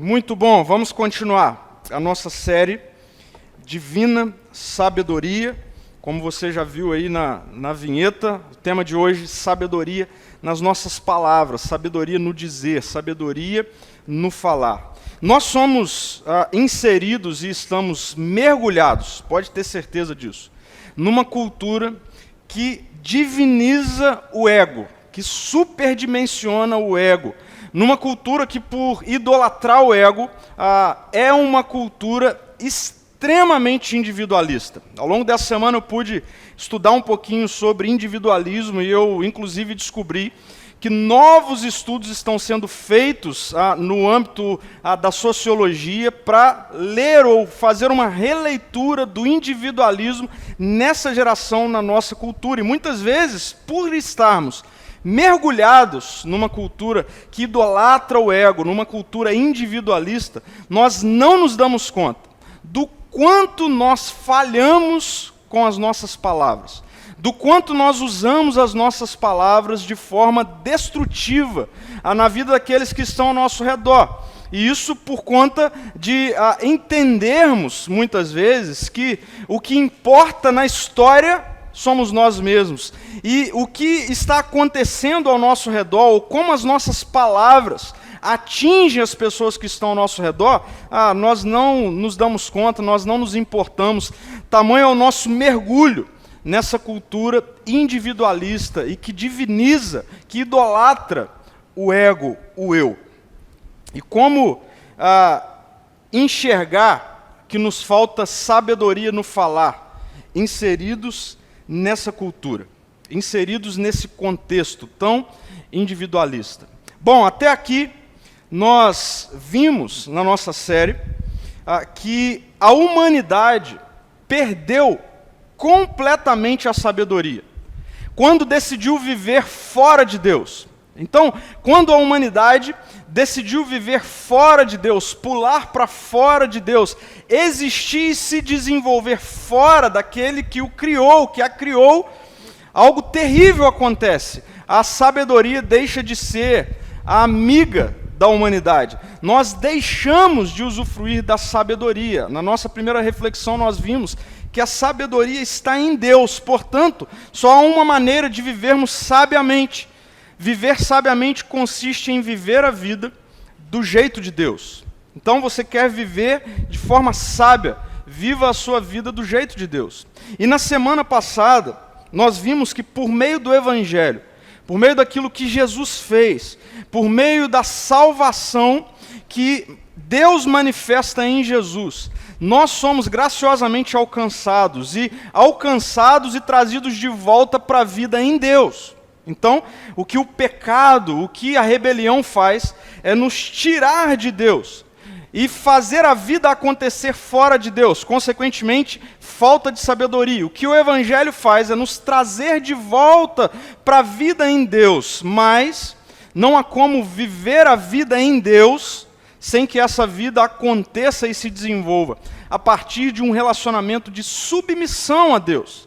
Muito bom, vamos continuar a nossa série Divina Sabedoria. Como você já viu aí na vinheta, o tema de hoje, sabedoria nas nossas palavras, sabedoria no dizer, sabedoria no falar. Nós somos inseridos e estamos mergulhados, pode ter certeza disso, numa cultura que diviniza o ego, que superdimensiona o ego, numa cultura que, por idolatrar o ego, é uma cultura extremamente individualista. Ao longo dessa semana eu pude estudar um pouquinho sobre individualismo e eu, inclusive, descobri que novos estudos estão sendo feitos no âmbito da sociologia para ler ou fazer uma releitura do individualismo nessa geração, na nossa cultura. E muitas vezes, por estarmos mergulhados numa cultura que idolatra o ego, numa cultura individualista, nós não nos damos conta do quanto nós falhamos com as nossas palavras, do quanto nós usamos as nossas palavras de forma destrutiva na vida daqueles que estão ao nosso redor. E isso por conta de entendermos, muitas vezes, que o que importa na história somos nós mesmos. E o que está acontecendo ao nosso redor, ou como as nossas palavras atingem as pessoas que estão ao nosso redor, nós não nos damos conta, nós não nos importamos. Tamanho é o nosso mergulho nessa cultura individualista e que diviniza, que idolatra o ego, o eu. E como enxergar que nos falta sabedoria no falar, inseridos nessa cultura, inseridos nesse contexto tão individualista. Bom, até aqui nós vimos na nossa série que a humanidade perdeu completamente a sabedoria quando decidiu viver fora de Deus. Então, quando a humanidade decidiu viver fora de Deus, pular para fora de Deus, existir e se desenvolver fora daquele que o criou, que a criou, algo terrível acontece. A sabedoria deixa de ser a amiga da humanidade. Nós deixamos de usufruir da sabedoria. Na nossa primeira reflexão nós vimos que a sabedoria está em Deus, portanto, só há uma maneira de vivermos sabiamente. Viver sabiamente consiste em viver a vida do jeito de Deus. Então você quer viver de forma sábia, viva a sua vida do jeito de Deus. E na semana passada, nós vimos que por meio do Evangelho, por meio daquilo que Jesus fez, por meio da salvação que Deus manifesta em Jesus, nós somos graciosamente alcançados e trazidos de volta para a vida em Deus. Então, o que o pecado, o que a rebelião faz, é nos tirar de Deus e fazer a vida acontecer fora de Deus. Consequentemente, falta de sabedoria. O que o Evangelho faz é nos trazer de volta para a vida em Deus. Mas não há como viver a vida em Deus sem que essa vida aconteça e se desenvolva a partir de um relacionamento de submissão a Deus.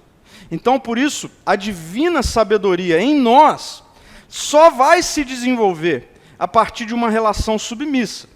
Então, por isso, a divina sabedoria em nós só vai se desenvolver a partir de uma relação submissa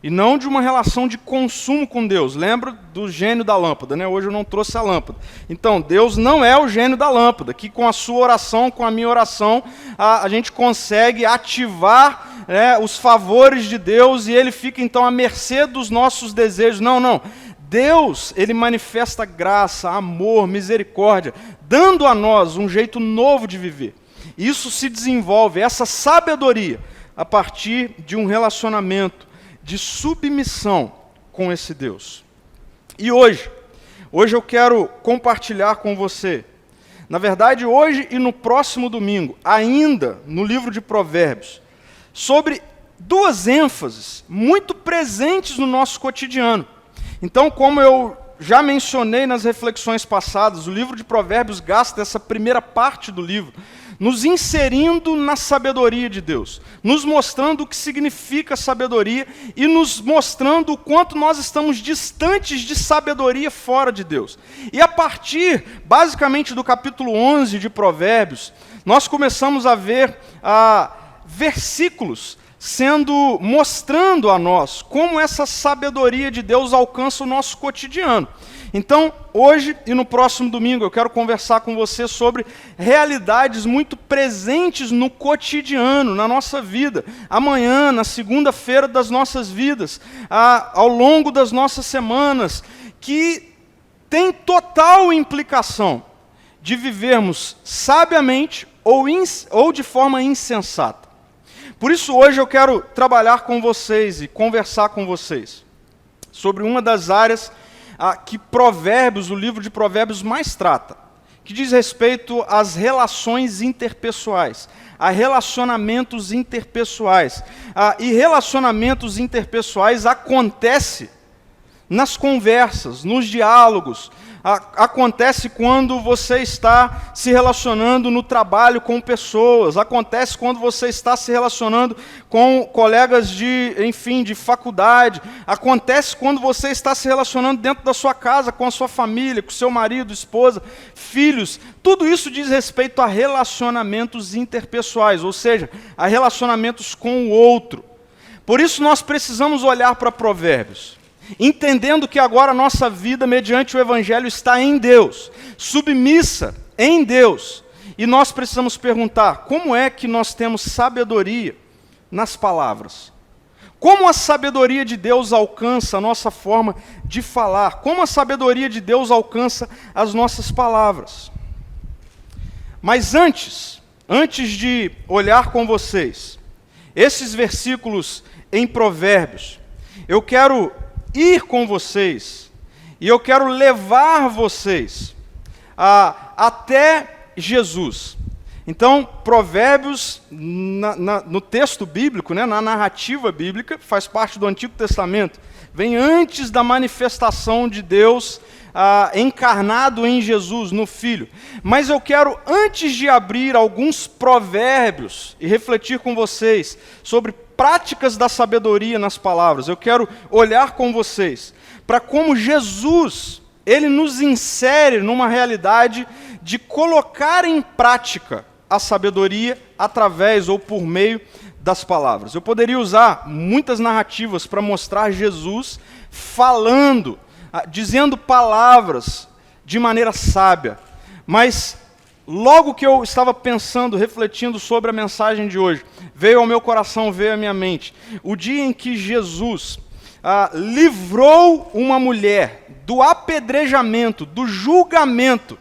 e não de uma relação de consumo com Deus. Lembra do gênio da lâmpada, né? Hoje eu não trouxe a lâmpada. Então, Deus não é o gênio da lâmpada, que com a sua oração, com a minha oração, a gente consegue ativar os favores de Deus e ele fica então à mercê dos nossos desejos. Não. Deus, ele manifesta graça, amor, misericórdia, dando a nós um jeito novo de viver. Isso se desenvolve, essa sabedoria, a partir de um relacionamento de submissão com esse Deus. E hoje eu quero compartilhar com você, na verdade hoje e no próximo domingo, ainda no livro de Provérbios, sobre duas ênfases muito presentes no nosso cotidiano. Então, como eu já mencionei nas reflexões passadas, o livro de Provérbios gasta essa primeira parte do livro nos inserindo na sabedoria de Deus, nos mostrando o que significa sabedoria e nos mostrando o quanto nós estamos distantes de sabedoria fora de Deus. E a partir, basicamente, do capítulo 11 de Provérbios, nós começamos a ver versículos mostrando a nós como essa sabedoria de Deus alcança o nosso cotidiano. Então, hoje e no próximo domingo, eu quero conversar com você sobre realidades muito presentes no cotidiano, na nossa vida. Amanhã, na segunda-feira das nossas vidas, ao longo das nossas semanas, que tem total implicação de vivermos sabiamente ou de forma insensata. Por isso, hoje eu quero trabalhar com vocês e conversar com vocês sobre uma das áreas que Provérbios, o livro de Provérbios, mais trata, que diz respeito às relações interpessoais, a relacionamentos interpessoais. E relacionamentos interpessoais acontecem nas conversas, nos diálogos. Acontece quando você está se relacionando no trabalho com pessoas, acontece quando você está se relacionando com colegas de faculdade, acontece quando você está se relacionando dentro da sua casa, com a sua família, com seu marido, esposa, filhos. Tudo isso diz respeito a relacionamentos interpessoais, ou seja, a relacionamentos com o outro. Por isso nós precisamos olhar para Provérbios, entendendo que agora a nossa vida, mediante o Evangelho, está em Deus, submissa em Deus. E nós precisamos perguntar, como é que nós temos sabedoria nas palavras? Como a sabedoria de Deus alcança a nossa forma de falar? Como a sabedoria de Deus alcança as nossas palavras? Mas antes de olhar com vocês esses versículos em Provérbios, eu quero ir com vocês, e eu quero levar vocês até Jesus. Então, Provérbios, no texto bíblico, na narrativa bíblica, faz parte do Antigo Testamento, vem antes da manifestação de Deus encarnado em Jesus, no Filho. Mas eu quero, antes de abrir alguns provérbios e refletir com vocês sobre práticas da sabedoria nas palavras, eu quero olhar com vocês para como Jesus, ele nos insere numa realidade de colocar em prática a sabedoria através ou por meio das palavras. Eu poderia usar muitas narrativas para mostrar Jesus falando, dizendo palavras de maneira sábia, mas logo que eu estava pensando, refletindo sobre a mensagem de hoje, veio ao meu coração, veio à minha mente, o dia em que Jesus livrou uma mulher do apedrejamento, do julgamento,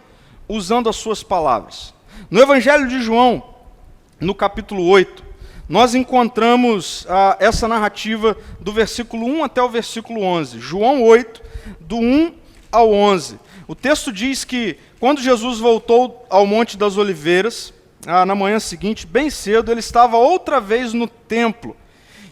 usando as suas palavras. No Evangelho de João, no capítulo 8, nós encontramos essa narrativa do versículo 1 até o versículo 11. João 8, do 1 ao 11. O texto diz que quando Jesus voltou ao Monte das Oliveiras, na manhã seguinte, bem cedo, ele estava outra vez no templo.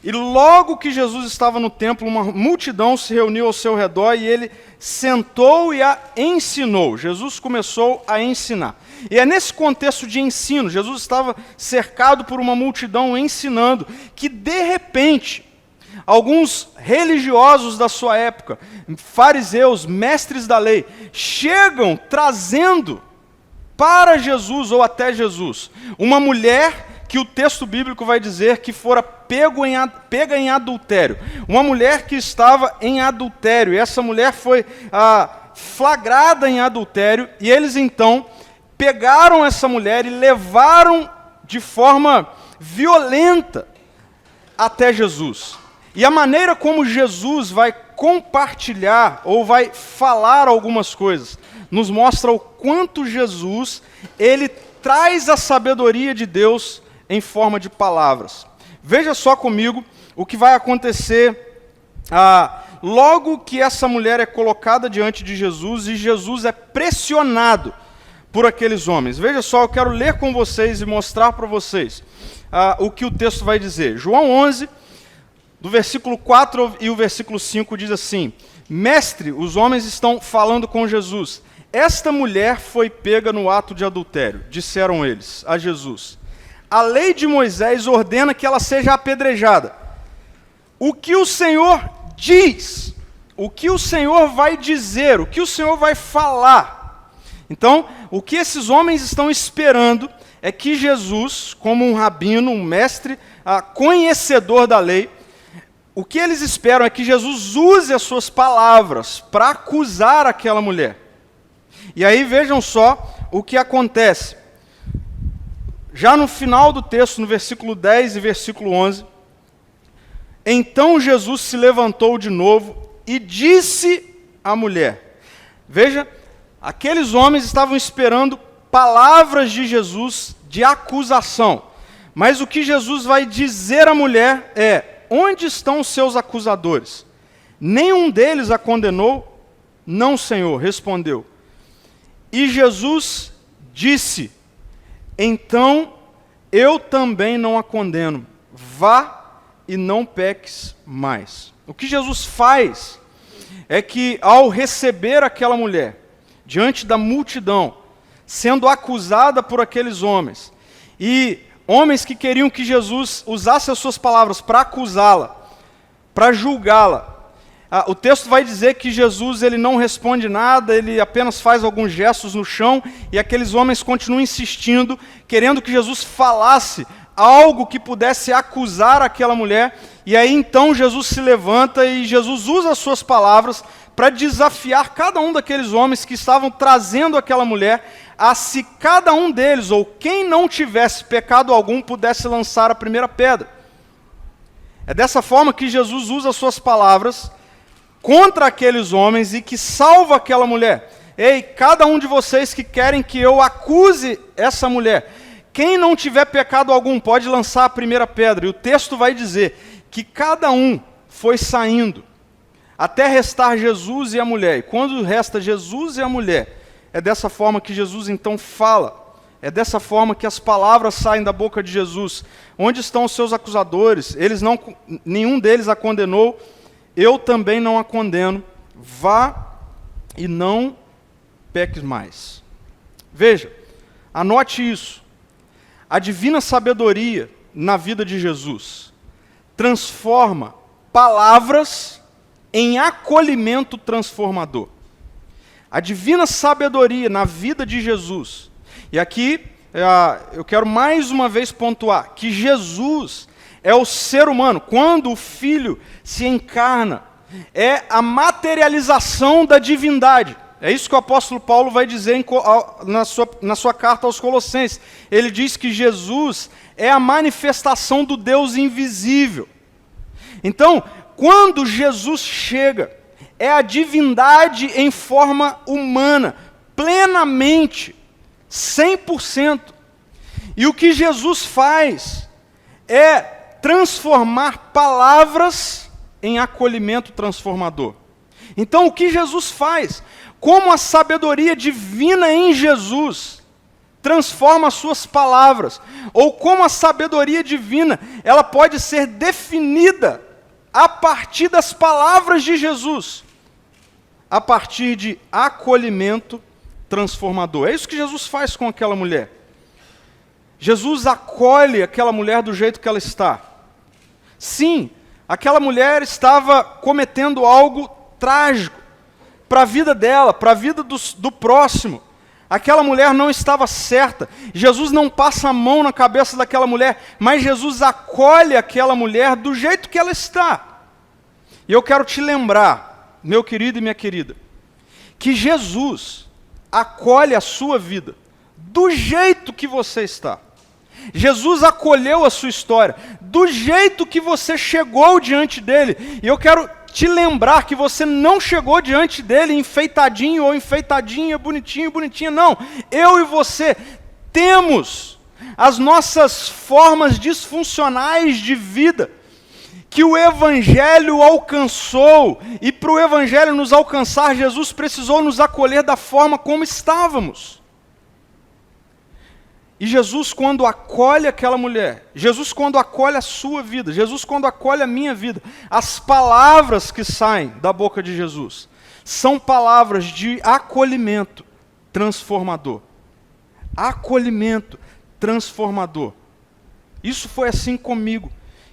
E logo que Jesus estava no templo, uma multidão se reuniu ao seu redor e ele sentou e a ensinou. Jesus começou a ensinar. E é nesse contexto de ensino, Jesus estava cercado por uma multidão ensinando, que de repente, alguns religiosos da sua época, fariseus, mestres da lei, chegam trazendo para Jesus ou até Jesus uma mulher que o texto bíblico vai dizer que fora pega em adultério. Uma mulher que estava em adultério. E essa mulher foi flagrada em adultério. E eles então pegaram essa mulher e levaram de forma violenta até Jesus. E a maneira como Jesus vai compartilhar ou vai falar algumas coisas nos mostra o quanto Jesus, ele traz a sabedoria de Deus em forma de palavras. Veja só comigo o que vai acontecer logo que essa mulher é colocada diante de Jesus e Jesus é pressionado por aqueles homens. Veja só, eu quero ler com vocês e mostrar para vocês o que o texto vai dizer. João 11, do versículo 4 e o versículo 5 diz assim: Mestre, os homens estão falando com Jesus. Esta mulher foi pega no ato de adultério, disseram eles a Jesus. A lei de Moisés ordena que ela seja apedrejada. O que o Senhor diz? O que o Senhor vai dizer? O que o Senhor vai falar? Então, o que esses homens estão esperando é que Jesus, como um rabino, um mestre, conhecedor da lei, o que eles esperam é que Jesus use as suas palavras para acusar aquela mulher. E aí vejam só o que acontece. Já no final do texto, no versículo 10 e versículo 11, então Jesus se levantou de novo e disse à mulher. Veja, aqueles homens estavam esperando palavras de Jesus de acusação. Mas o que Jesus vai dizer à mulher é: onde estão os seus acusadores? Nenhum deles a condenou? Não, Senhor, respondeu. E Jesus disse: então eu também não a condeno. Vá e não peques mais. O que Jesus faz é que, ao receber aquela mulher diante da multidão, sendo acusada por aqueles homens, e homens que queriam que Jesus usasse as suas palavras para acusá-la, para julgá-la, o texto vai dizer que Jesus ele não responde nada, ele apenas faz alguns gestos no chão, e aqueles homens continuam insistindo, querendo que Jesus falasse algo que pudesse acusar aquela mulher. E aí então Jesus se levanta e Jesus usa as suas palavras para desafiar cada um daqueles homens que estavam trazendo aquela mulher, a se cada um deles, ou quem não tivesse pecado algum, pudesse lançar a primeira pedra. É dessa forma que Jesus usa as suas palavras contra aqueles homens e que salva aquela mulher. Ei, cada um de vocês que querem que eu acuse essa mulher, quem não tiver pecado algum pode lançar a primeira pedra. E o texto vai dizer que cada um foi saindo até restar Jesus e a mulher. E quando resta Jesus e a mulher, é dessa forma que Jesus então fala. É dessa forma que as palavras saem da boca de Jesus. Onde estão os seus acusadores? Nenhum deles a condenou. Eu também não a condeno. Vá e não peques mais. Veja, anote isso. A divina sabedoria na vida de Jesus transforma palavras em acolhimento transformador. A divina sabedoria na vida de Jesus. E aqui eu quero mais uma vez pontuar que Jesus é o ser humano. Quando o Filho se encarna, é a materialização da divindade. É isso que o apóstolo Paulo vai dizer na sua carta aos Colossenses. Ele diz que Jesus é a manifestação do Deus invisível. Então, quando Jesus chega, é a divindade em forma humana, plenamente, 100%. E o que Jesus faz é transformar palavras em acolhimento transformador. Então, o que Jesus faz? Como a sabedoria divina em Jesus transforma as suas palavras, ou como a sabedoria divina, ela pode ser definida a partir das palavras de Jesus, a partir de acolhimento transformador. É isso que Jesus faz com aquela mulher. Jesus acolhe aquela mulher do jeito que ela está. Sim, aquela mulher estava cometendo algo trágico para a vida dela, para a vida do próximo. Aquela mulher não estava certa. Jesus não passa a mão na cabeça daquela mulher, mas Jesus acolhe aquela mulher do jeito que ela está. E eu quero te lembrar, meu querido e minha querida, que Jesus acolhe a sua vida do jeito que você está. Jesus acolheu a sua história do jeito que você chegou diante dele. E eu quero te lembrar que você não chegou diante dele enfeitadinho ou enfeitadinha, bonitinho, bonitinha, não. Eu e você temos as nossas formas disfuncionais de vida que o Evangelho alcançou, e para o Evangelho nos alcançar, Jesus precisou nos acolher da forma como estávamos. E Jesus, quando acolhe aquela mulher, Jesus, quando acolhe a sua vida, Jesus, quando acolhe a minha vida, as palavras que saem da boca de Jesus são palavras de acolhimento transformador. Acolhimento transformador. Isso foi assim comigo.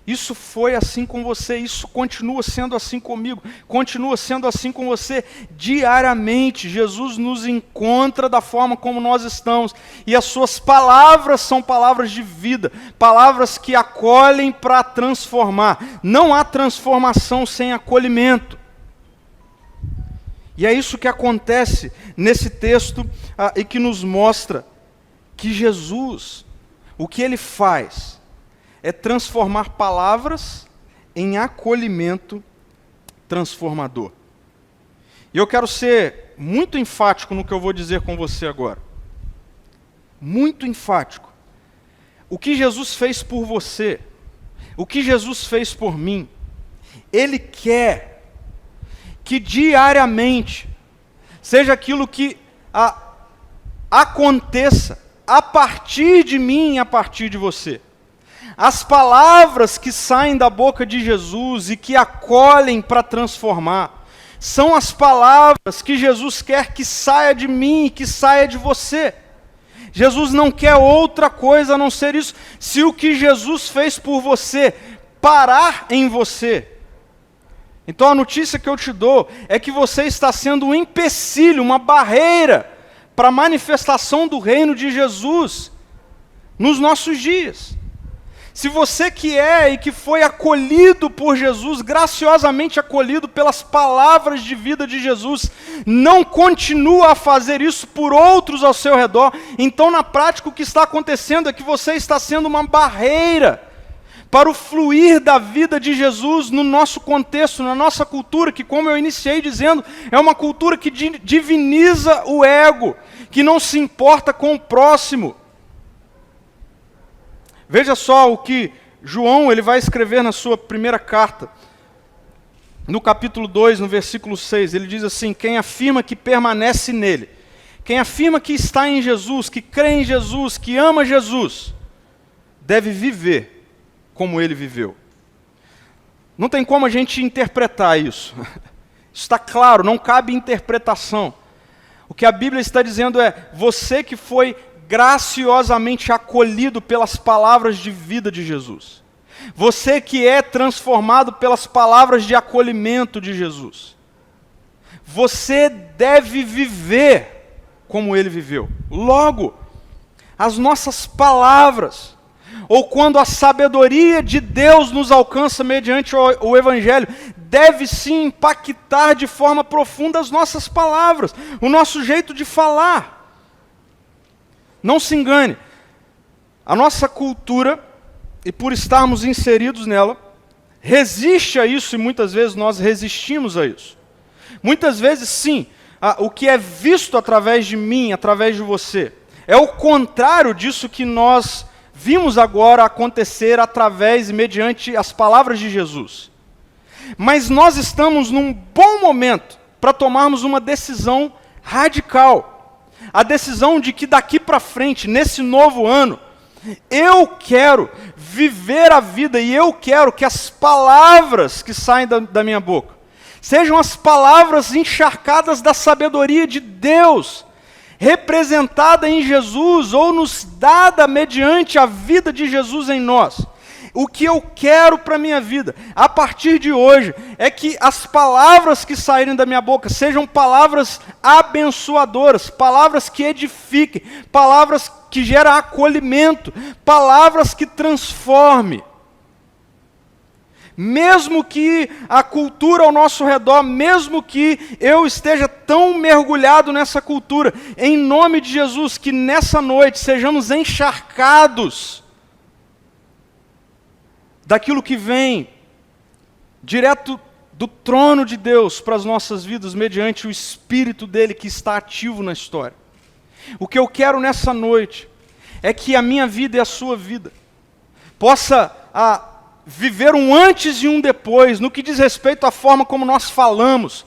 Isso foi assim com você, isso continua sendo assim comigo, continua sendo assim com você diariamente. Jesus nos encontra da forma como nós estamos, e as suas palavras são palavras de vida, palavras que acolhem para transformar. Não há transformação sem acolhimento. E é isso que acontece nesse texto e que nos mostra que Jesus, o que ele faz é transformar palavras em acolhimento transformador. E eu quero ser muito enfático no que eu vou dizer com você agora. Muito enfático. O que Jesus fez por você, o que Jesus fez por mim, Ele quer que diariamente seja aquilo que aconteça a partir de mim e a partir de você. As palavras que saem da boca de Jesus e que acolhem para transformar, são as palavras que Jesus quer que saia de mim e que saia de você. Jesus não quer outra coisa a não ser isso. Se o que Jesus fez por você parar em você, então a notícia que eu te dou é que você está sendo um empecilho, uma barreira para a manifestação do reino de Jesus nos nossos dias. Se você que é e que foi acolhido por Jesus, graciosamente acolhido pelas palavras de vida de Jesus, não continua a fazer isso por outros ao seu redor, então na prática o que está acontecendo é que você está sendo uma barreira para o fluir da vida de Jesus no nosso contexto, na nossa cultura, que, como eu iniciei dizendo, é uma cultura que diviniza o ego, que não se importa com o próximo. Veja só o que João ele vai escrever na sua primeira carta, no capítulo 2, no versículo 6, ele diz assim: quem afirma que permanece nele, quem afirma que está em Jesus, que crê em Jesus, que ama Jesus, deve viver como ele viveu. Não tem como a gente interpretar isso. Isso está claro, não cabe interpretação. O que a Bíblia está dizendo é: você que foi graciosamente acolhido pelas palavras de vida de Jesus, você que é transformado pelas palavras de acolhimento de Jesus, você deve viver como ele viveu. Logo, as nossas palavras, ou quando a sabedoria de Deus nos alcança mediante o Evangelho, deve sim impactar de forma profunda as nossas palavras, o nosso jeito de falar. Não se engane, a nossa cultura, e por estarmos inseridos nela, resiste a isso, e muitas vezes nós resistimos a isso. Muitas vezes sim, o que é visto através de mim, através de você, é o contrário disso que nós vimos agora acontecer através e mediante as palavras de Jesus. Mas nós estamos num bom momento para tomarmos uma decisão radical. A decisão de que daqui para frente, nesse novo ano, eu quero viver a vida e eu quero que as palavras que saem da minha boca sejam as palavras encharcadas da sabedoria de Deus, representada em Jesus ou nos dada mediante a vida de Jesus em nós. O que eu quero para a minha vida, a partir de hoje, é que as palavras que saírem da minha boca sejam palavras abençoadoras, palavras que edifiquem, palavras que geram acolhimento, palavras que transformem. Mesmo que a cultura ao nosso redor, mesmo que eu esteja tão mergulhado nessa cultura, em nome de Jesus, que nessa noite sejamos encharcados daquilo que vem direto do trono de Deus para as nossas vidas, mediante o Espírito dele que está ativo na história. O que eu quero nessa noite é que a minha vida e a sua vida possa viver um antes e um depois, no que diz respeito à forma como nós falamos.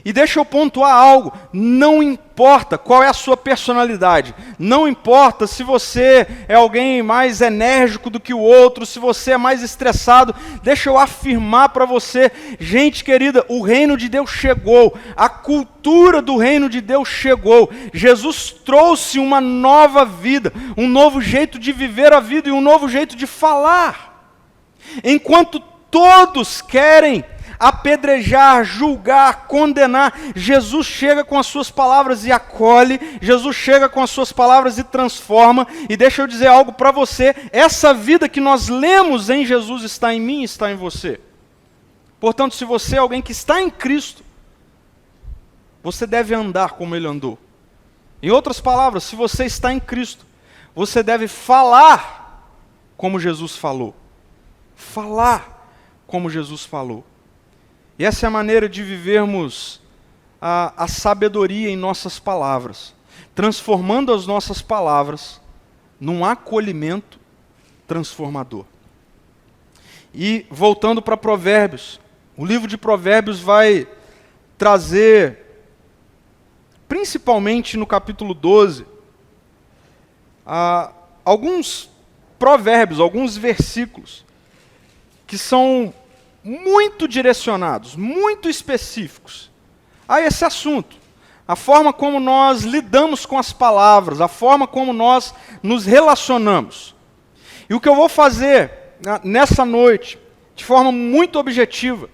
E deixa eu pontuar algo: não importa qual é a sua personalidade, não importa se você é alguém mais enérgico do que o outro, se você é mais estressado, deixa eu afirmar para você, gente querida, o reino de Deus chegou, a cultura do reino de Deus chegou, Jesus trouxe uma nova vida, um novo jeito de viver a vida e um novo jeito de falar. Enquanto todos querem apedrejar, julgar, condenar, Jesus chega com as suas palavras e acolhe, Jesus chega com as suas palavras e transforma. E deixa eu dizer algo para você, essa vida que nós lemos em Jesus está em mim, está em você. Portanto, se você é alguém que está em Cristo, você deve andar como Ele andou. Em outras palavras, se você está em Cristo, você deve falar como Jesus falou. Falar como Jesus falou. E essa é a maneira de vivermos a sabedoria em nossas palavras, transformando as nossas palavras num acolhimento transformador. E voltando para Provérbios, o livro de Provérbios vai trazer, principalmente no capítulo 12, alguns provérbios, alguns versículos, que são muito direcionados, muito específicos a esse assunto. A forma como nós lidamos com as palavras, a forma como nós nos relacionamos. E o que eu vou fazer nessa noite, de forma muito objetiva,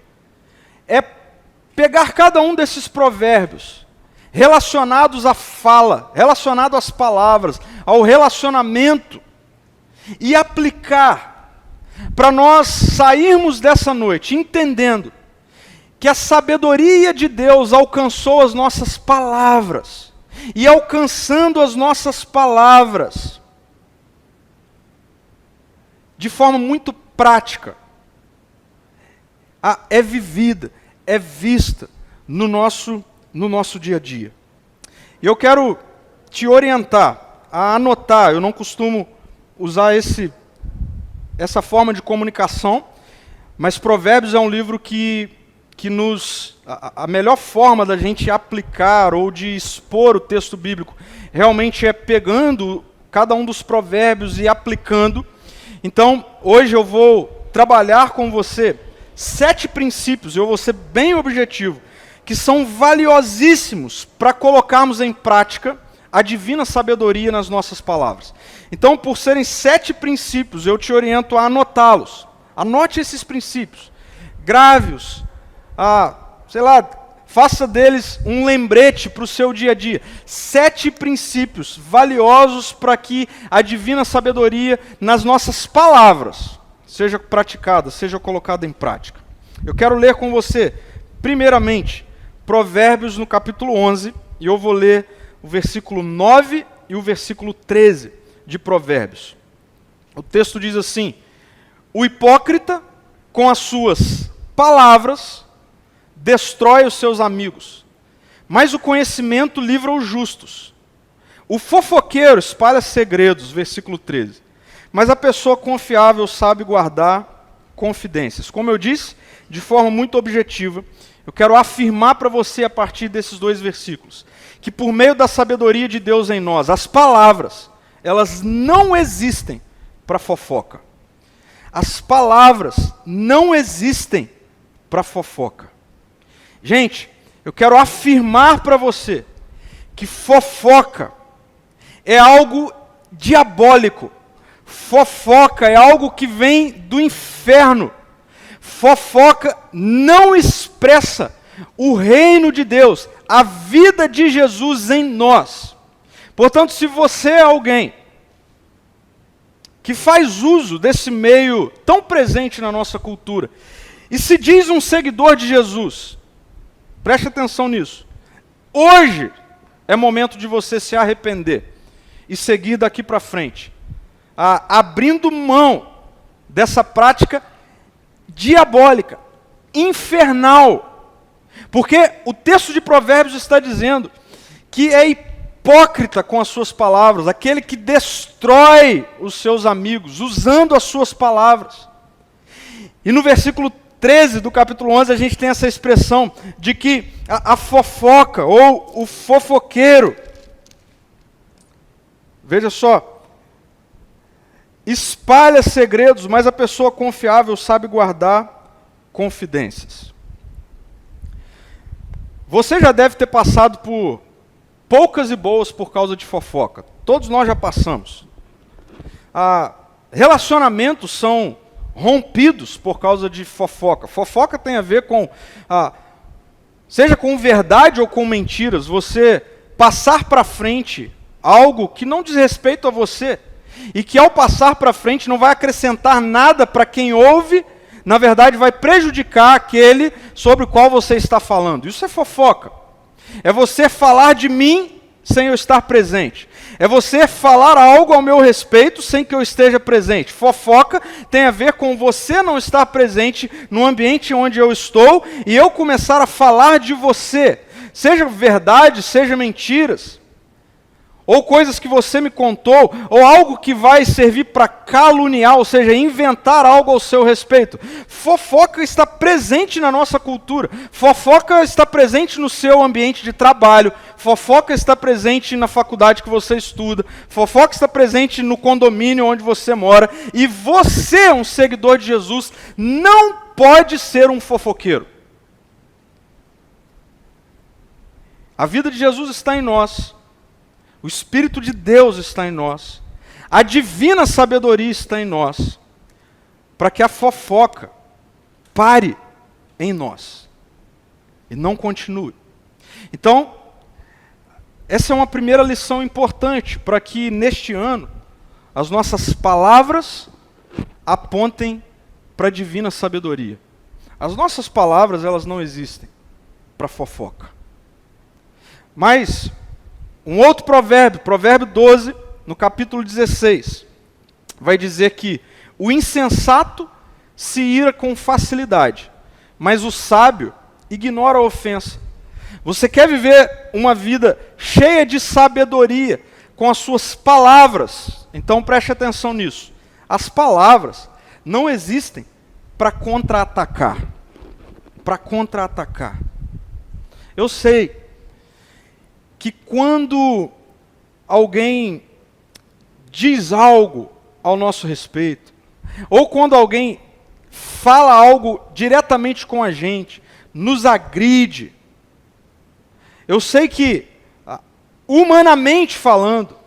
é pegar cada um desses provérbios, relacionados à fala, relacionados às palavras, ao relacionamento, e aplicar, para nós sairmos dessa noite entendendo que a sabedoria de Deus alcançou as nossas palavras, e alcançando as nossas palavras, de forma muito prática, é vivida, é vista no nosso dia a dia. E eu quero te orientar a anotar, eu não costumo usar essa forma de comunicação, mas Provérbios é um livro que a melhor forma da gente aplicar ou de expor o texto bíblico realmente é pegando cada um dos provérbios e aplicando. Então, hoje eu vou trabalhar com você 7 princípios, eu vou ser bem objetivo, que são valiosíssimos para colocarmos em prática a divina sabedoria nas nossas palavras. Então, por serem 7 princípios, eu te oriento a anotá-los. Anote esses princípios, grave-os, faça deles um lembrete para o seu dia a dia. 7 princípios valiosos para que a divina sabedoria nas nossas palavras seja praticada, seja colocada em prática. Eu quero ler com você, primeiramente, Provérbios no capítulo 11, e eu vou ler o versículo 9 e o versículo 13 de Provérbios. O texto diz assim: o hipócrita, com as suas palavras, destrói os seus amigos, mas o conhecimento livra os justos. O fofoqueiro espalha segredos, versículo 13, mas a pessoa confiável sabe guardar confidências. Como eu disse, de forma muito objetiva, eu quero afirmar para você, a partir desses 2 versículos, que por meio da sabedoria de Deus em nós, as palavras, elas não existem para fofoca. As palavras não existem para fofoca. Gente, eu quero afirmar para você que fofoca é algo diabólico. Fofoca é algo que vem do inferno. Fofoca não expressa o reino de Deus, a vida de Jesus em nós. Portanto, se você é alguém que faz uso desse meio tão presente na nossa cultura, e se diz um seguidor de Jesus, preste atenção nisso. Hoje é momento de você se arrepender e seguir daqui para frente, abrindo mão dessa prática diabólica, infernal. Porque o texto de Provérbios está dizendo que é hipócrita com as suas palavras, aquele que destrói os seus amigos, usando as suas palavras. E no versículo 13 do capítulo 11, a gente tem essa expressão de que a fofoca, ou o fofoqueiro, veja só, espalha segredos, mas a pessoa confiável sabe guardar confidências. Você já deve ter passado por poucas e boas por causa de fofoca. Todos nós já passamos. Relacionamentos são rompidos por causa de fofoca. Fofoca tem a ver com, seja com verdade ou com mentiras, você passar para frente algo que não diz respeito a você, e que ao passar para frente não vai acrescentar nada para quem ouve, na verdade vai prejudicar aquele sobre o qual você está falando. Isso é fofoca. É você falar de mim sem eu estar presente. É você falar algo ao meu respeito sem que eu esteja presente. Fofoca tem a ver com você não estar presente no ambiente onde eu estou e eu começar a falar de você. Seja verdade, seja mentiras, ou coisas que você me contou, ou algo que vai servir para caluniar, ou seja, inventar algo ao seu respeito. Fofoca está presente na nossa cultura. Fofoca está presente no seu ambiente de trabalho. Fofoca está presente na faculdade que você estuda. Fofoca está presente no condomínio onde você mora. E você, um seguidor de Jesus, não pode ser um fofoqueiro. A vida de Jesus está em nós. O Espírito de Deus está em nós. A divina sabedoria está em nós. Para que a fofoca pare em nós. E não continue. Então, essa é uma primeira lição importante para que neste ano as nossas palavras apontem para a divina sabedoria. As nossas palavras, elas não existem para fofoca. Mas um outro provérbio, provérbio 12, no capítulo 16, vai dizer que o insensato se ira com facilidade, mas o sábio ignora a ofensa. Você quer viver uma vida cheia de sabedoria com as suas palavras? Então preste atenção nisso. As palavras não existem para contra-atacar. Para contra-atacar. Eu sei que quando alguém diz algo ao nosso respeito, ou quando alguém fala algo diretamente com a gente, nos agride, eu sei que, humanamente falando,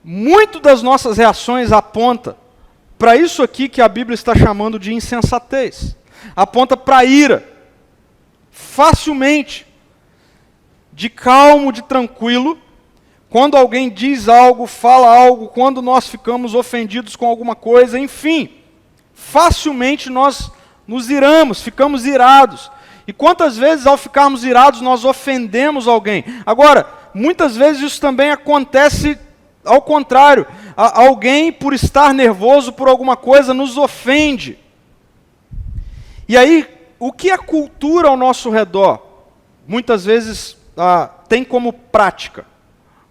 muito das nossas reações aponta para isso aqui que a Bíblia está chamando de insensatez. Aponta para a ira. Facilmente, de calmo, de tranquilo, quando alguém diz algo, fala algo, quando nós ficamos ofendidos com alguma coisa, enfim, facilmente nós nos iramos, ficamos irados. E quantas vezes ao ficarmos irados nós ofendemos alguém? Agora, muitas vezes isso também acontece ao contrário. Alguém, por estar nervoso por alguma coisa, nos ofende. E aí, o que a cultura ao nosso redor, muitas vezes tem como prática?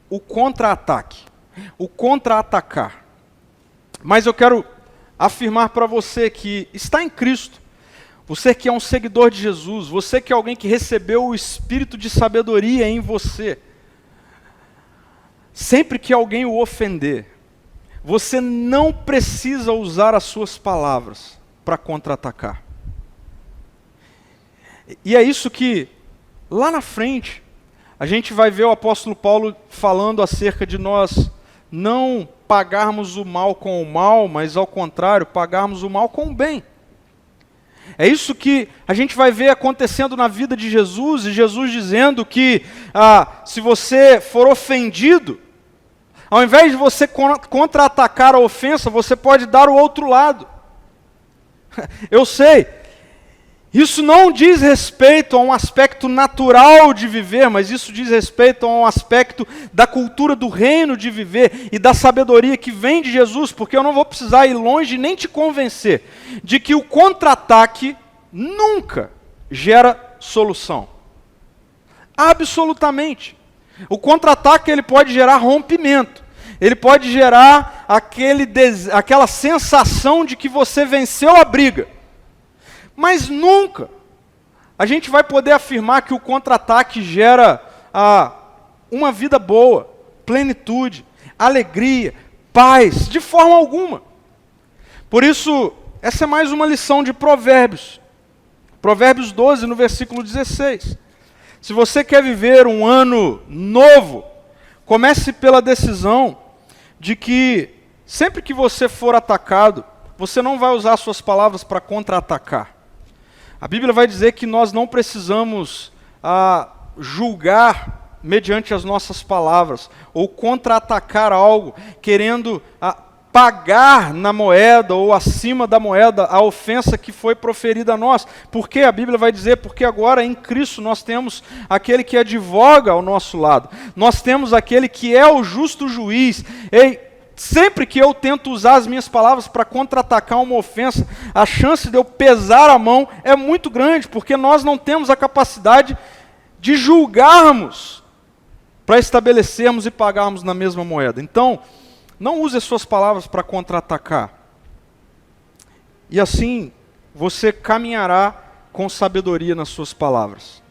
O contra-ataque. O contra-atacar. Mas eu quero afirmar para você que está em Cristo, você que é um seguidor de Jesus, você que é alguém que recebeu o Espírito de sabedoria em você, sempre que alguém o ofender, você não precisa usar as suas palavras para contra-atacar. E é isso que, lá na frente, a gente vai ver o apóstolo Paulo falando acerca de nós não pagarmos o mal com o mal, mas ao contrário, pagarmos o mal com o bem. É isso que a gente vai ver acontecendo na vida de Jesus, e Jesus dizendo que se você for ofendido, ao invés de você contra-atacar a ofensa, você pode dar o outro lado. Eu sei, isso não diz respeito a um aspecto natural de viver, mas isso diz respeito a um aspecto da cultura do reino de viver e da sabedoria que vem de Jesus, porque eu não vou precisar ir longe nem te convencer de que o contra-ataque nunca gera solução. Absolutamente. O contra-ataque ele pode gerar rompimento. Ele pode gerar aquela sensação de que você venceu a briga. Mas nunca a gente vai poder afirmar que o contra-ataque gera uma vida boa, plenitude, alegria, paz, de forma alguma. Por isso, essa é mais uma lição de Provérbios. Provérbios 12, no versículo 16. Se você quer viver um ano novo, comece pela decisão de que sempre que você for atacado, você não vai usar suas palavras para contra-atacar. A Bíblia vai dizer que nós não precisamos julgar mediante as nossas palavras, ou contra-atacar algo, querendo pagar na moeda ou acima da moeda a ofensa que foi proferida a nós. Porque a Bíblia vai dizer, porque agora em Cristo nós temos aquele que advoga ao nosso lado. Nós temos aquele que é o justo juiz. Sempre que eu tento usar as minhas palavras para contra-atacar uma ofensa, a chance de eu pesar a mão é muito grande, porque nós não temos a capacidade de julgarmos para estabelecermos e pagarmos na mesma moeda. Então, não use as suas palavras para contra-atacar. E assim, você caminhará com sabedoria nas suas palavras.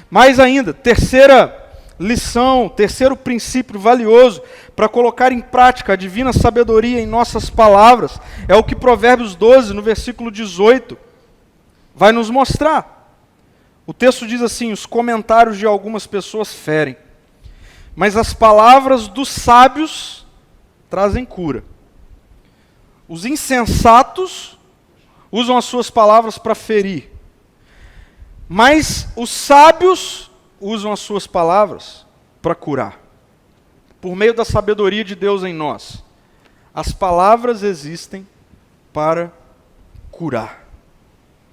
Mais ainda, terceira lição, terceiro princípio valioso para colocar em prática a divina sabedoria em nossas palavras, é o que Provérbios 12, no versículo 18, vai nos mostrar. O texto diz assim: os comentários de algumas pessoas ferem, mas as palavras dos sábios trazem cura. Os insensatos usam as suas palavras para ferir, mas os sábios usam as suas palavras para curar. Por meio da sabedoria de Deus em nós, as palavras existem para curar.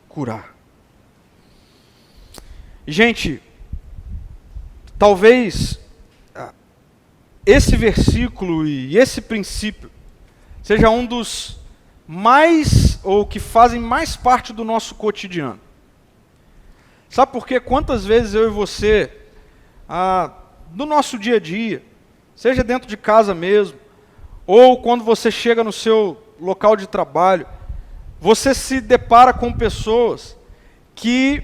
Curar. Gente, talvez esse versículo e esse princípio seja um dos mais, ou que fazem mais parte do nosso cotidiano. Sabe por quê? Quantas vezes eu e você, no nosso dia a dia, seja dentro de casa mesmo, ou quando você chega no seu local de trabalho, você se depara com pessoas que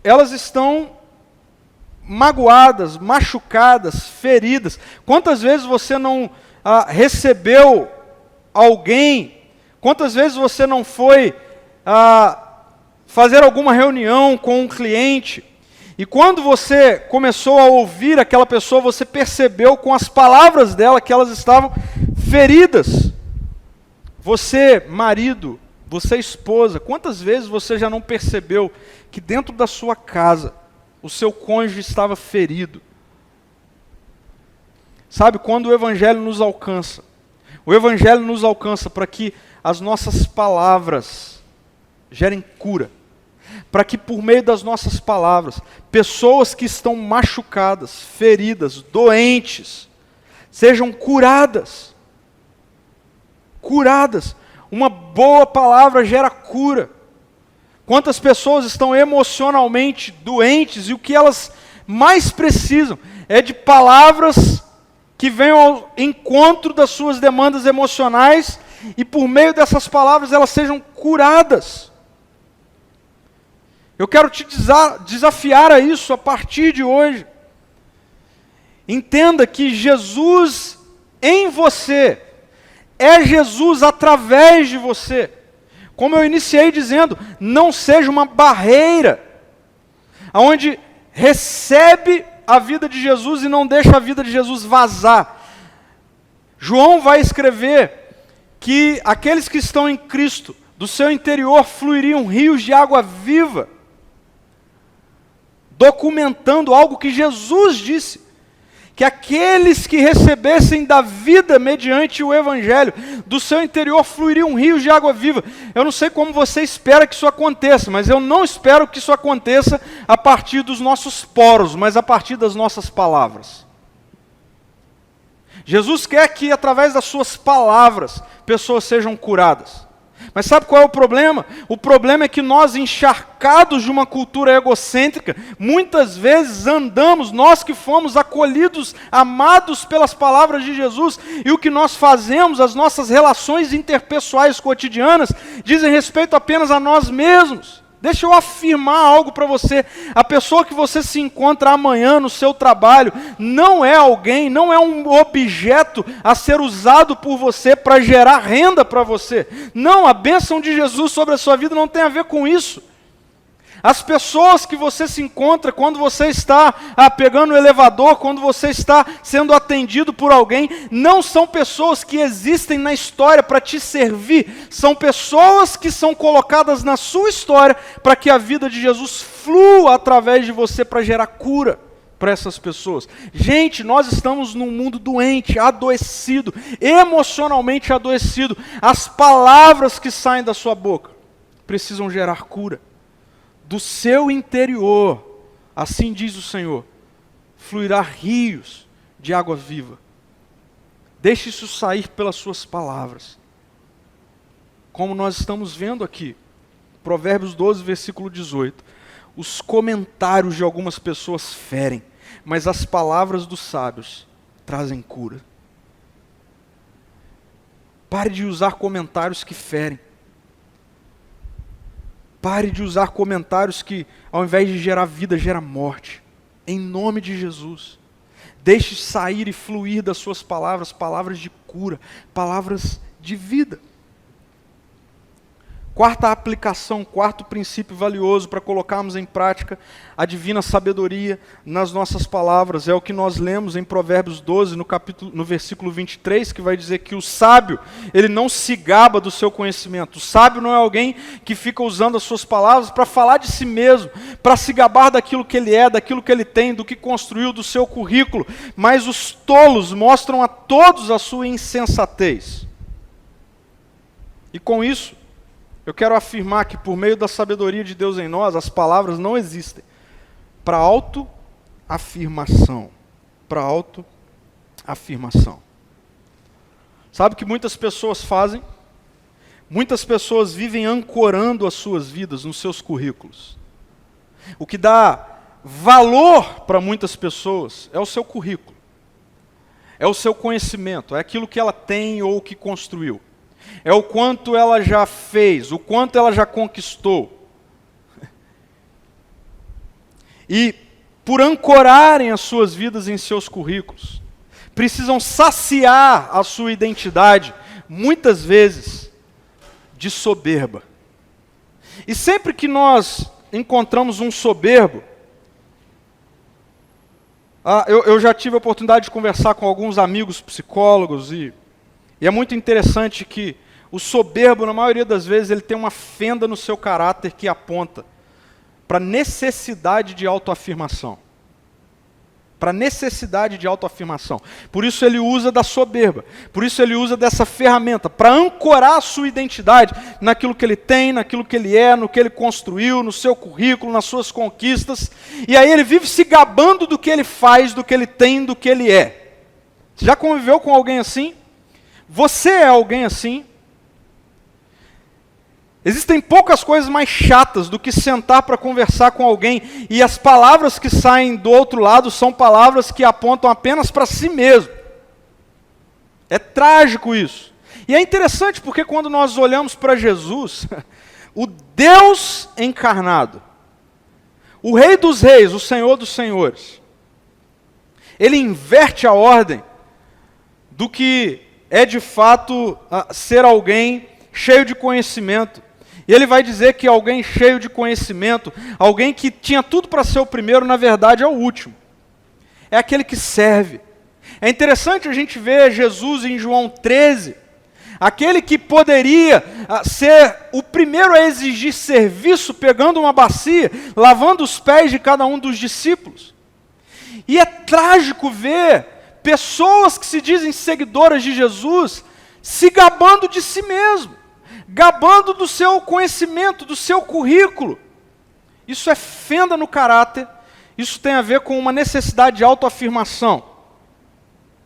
elas estão magoadas, machucadas, feridas. Quantas vezes você não recebeu alguém? Quantas vezes você não foi fazer alguma reunião com um cliente, e quando você começou a ouvir aquela pessoa, você percebeu com as palavras dela que elas estavam feridas? Você, marido, você, esposa, quantas vezes você já não percebeu que dentro da sua casa o seu cônjuge estava ferido? Sabe, quando o Evangelho nos alcança, o Evangelho nos alcança para que as nossas palavras gerem cura, para que por meio das nossas palavras, pessoas que estão machucadas, feridas, doentes, sejam curadas. Curadas. Uma boa palavra gera cura. Quantas pessoas estão emocionalmente doentes e o que elas mais precisam é de palavras que venham ao encontro das suas demandas emocionais e por meio dessas palavras elas sejam curadas. Eu quero te desafiar a isso a partir de hoje. Entenda que Jesus em você é Jesus através de você. Como eu iniciei dizendo, não seja uma barreira, onde recebe a vida de Jesus e não deixa a vida de Jesus vazar. João vai escrever que aqueles que estão em Cristo, do seu interior fluiriam rios de água viva, documentando algo que Jesus disse, que aqueles que recebessem da vida mediante o Evangelho, do seu interior fluiriam rios de água viva. Eu não sei como você espera que isso aconteça, mas eu não espero que isso aconteça a partir dos nossos poros, mas a partir das nossas palavras. Jesus quer que através das suas palavras, pessoas sejam curadas. Mas sabe qual é o problema? O problema é que nós, encharcados de uma cultura egocêntrica, muitas vezes andamos, nós que fomos acolhidos, amados pelas palavras de Jesus, e o que nós fazemos, as nossas relações interpessoais cotidianas, dizem respeito apenas a nós mesmos. Deixa eu afirmar algo para você. A pessoa que você se encontra amanhã no seu trabalho não é alguém, não é um objeto a ser usado por você para gerar renda para você. Não, a bênção de Jesus sobre a sua vida não tem a ver com isso. As pessoas que você se encontra quando você está pegando o elevador, quando você está sendo atendido por alguém, não são pessoas que existem na história para te servir, são pessoas que são colocadas na sua história para que a vida de Jesus flua através de você para gerar cura para essas pessoas. Gente, nós estamos num mundo doente, adoecido, emocionalmente adoecido. As palavras que saem da sua boca precisam gerar cura. Do seu interior, assim diz o Senhor, fluirá rios de água viva. Deixe isso sair pelas suas palavras. Como nós estamos vendo aqui, Provérbios 12, versículo 18. Os comentários de algumas pessoas ferem, mas as palavras dos sábios trazem cura. Pare de usar comentários que ferem. Pare de usar comentários que, ao invés de gerar vida, gera morte. Em nome de Jesus. Deixe sair e fluir das suas palavras, palavras de cura, palavras de vida. Quarta aplicação, quarto princípio valioso para colocarmos em prática a divina sabedoria nas nossas palavras. É o que nós lemos em Provérbios 12, no versículo 23, que vai dizer que o sábio, ele não se gaba do seu conhecimento. O sábio não é alguém que fica usando as suas palavras para falar de si mesmo, para se gabar daquilo que ele é, daquilo que ele tem, do que construiu, do seu currículo. Mas os tolos mostram a todos a sua insensatez. E com isso, eu quero afirmar que por meio da sabedoria de Deus em nós, as palavras não existem para autoafirmação. Para autoafirmação. Sabe o que muitas pessoas fazem? Muitas pessoas vivem ancorando as suas vidas nos seus currículos. O que dá valor para muitas pessoas é o seu currículo. É o seu conhecimento, é aquilo que ela tem ou que construiu. É o quanto ela já fez, o quanto ela já conquistou. E por ancorarem as suas vidas em seus currículos, precisam saciar a sua identidade, muitas vezes, de soberba. E sempre que nós encontramos um soberbo, eu já tive a oportunidade de conversar com alguns amigos psicólogos e é muito interessante que o soberbo, na maioria das vezes, ele tem uma fenda no seu caráter que aponta para a necessidade de autoafirmação. Para a necessidade de autoafirmação. Por isso ele usa da soberba. Por isso ele usa dessa ferramenta, para ancorar a sua identidade naquilo que ele tem, naquilo que ele é, no que ele construiu, no seu currículo, nas suas conquistas. E aí ele vive se gabando do que ele faz, do que ele tem, do que ele é. Você já conviveu com alguém assim? Você é alguém assim? Existem poucas coisas mais chatas do que sentar para conversar com alguém e as palavras que saem do outro lado são palavras que apontam apenas para si mesmo. É trágico isso. E é interessante porque quando nós olhamos para Jesus, o Deus encarnado, o Rei dos Reis, o Senhor dos Senhores, ele inverte a ordem do que é de fato ser alguém cheio de conhecimento. E ele vai dizer que alguém cheio de conhecimento, alguém que tinha tudo para ser o primeiro, na verdade é o último. É aquele que serve. É interessante a gente ver Jesus em João 13, aquele que poderia ser o primeiro a exigir serviço, pegando uma bacia, lavando os pés de cada um dos discípulos. E é trágico ver pessoas que se dizem seguidoras de Jesus se gabando de si mesmo, gabando do seu conhecimento, do seu currículo. Isso é fenda no caráter, isso tem a ver com uma necessidade de autoafirmação.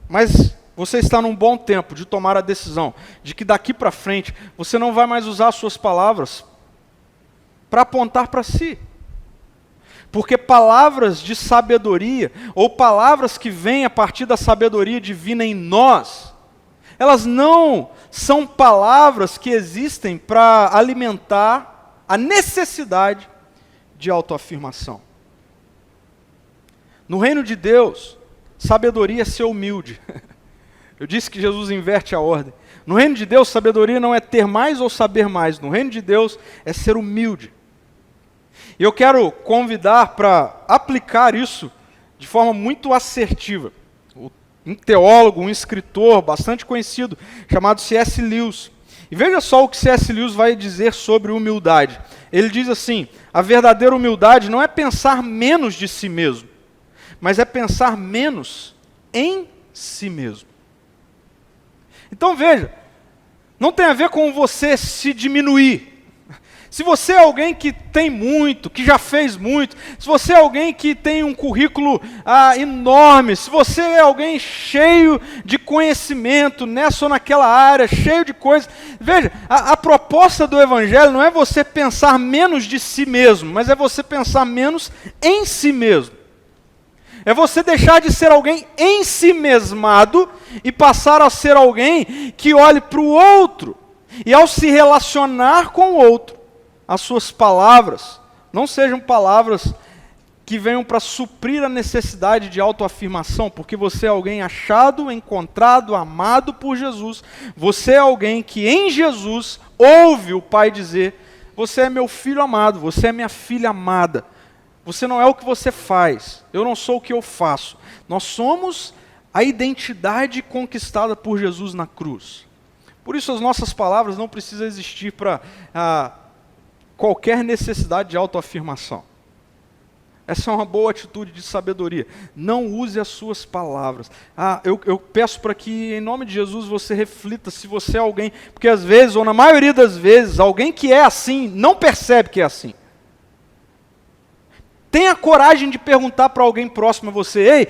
Mas você está num bom tempo de tomar a decisão de que daqui para frente você não vai mais usar as suas palavras para apontar para si. Porque palavras de sabedoria, ou palavras que vêm a partir da sabedoria divina em nós, elas não são palavras que existem para alimentar a necessidade de autoafirmação. No reino de Deus, sabedoria é ser humilde. Eu disse que Jesus inverte a ordem. No reino de Deus, sabedoria não é ter mais ou saber mais. No reino de Deus, é ser humilde. E eu quero convidar para aplicar isso de forma muito assertiva. Um teólogo, um escritor bastante conhecido, chamado C.S. Lewis. E veja só o que C.S. Lewis vai dizer sobre humildade. Ele diz assim: a verdadeira humildade não é pensar menos de si mesmo, mas é pensar menos em si mesmo. Então veja, não tem a ver com você se diminuir. Se você é alguém que tem muito, que já fez muito, se você é alguém que tem um currículo enorme, se você é alguém cheio de conhecimento nessa ou naquela área, cheio de coisas, veja, a proposta do Evangelho não é você pensar menos de si mesmo, mas é você pensar menos em si mesmo. É você deixar de ser alguém ensimesmado e passar a ser alguém que olhe para o outro e, ao se relacionar com o outro, as suas palavras não sejam palavras que venham para suprir a necessidade de autoafirmação, porque você é alguém achado, encontrado, amado por Jesus. Você é alguém que em Jesus ouve o Pai dizer: você é meu filho amado, você é minha filha amada. Você não é o que você faz, eu não sou o que eu faço. Nós somos a identidade conquistada por Jesus na cruz. Por isso as nossas palavras não precisam existir para qualquer necessidade de autoafirmação. Essa é uma boa atitude de sabedoria. Não use as suas palavras. Eu peço para que, em nome de Jesus, você reflita se você é alguém, porque às vezes, ou na maioria das vezes, alguém que é assim, não percebe que é assim. Tenha coragem de perguntar para alguém próximo a você: ei,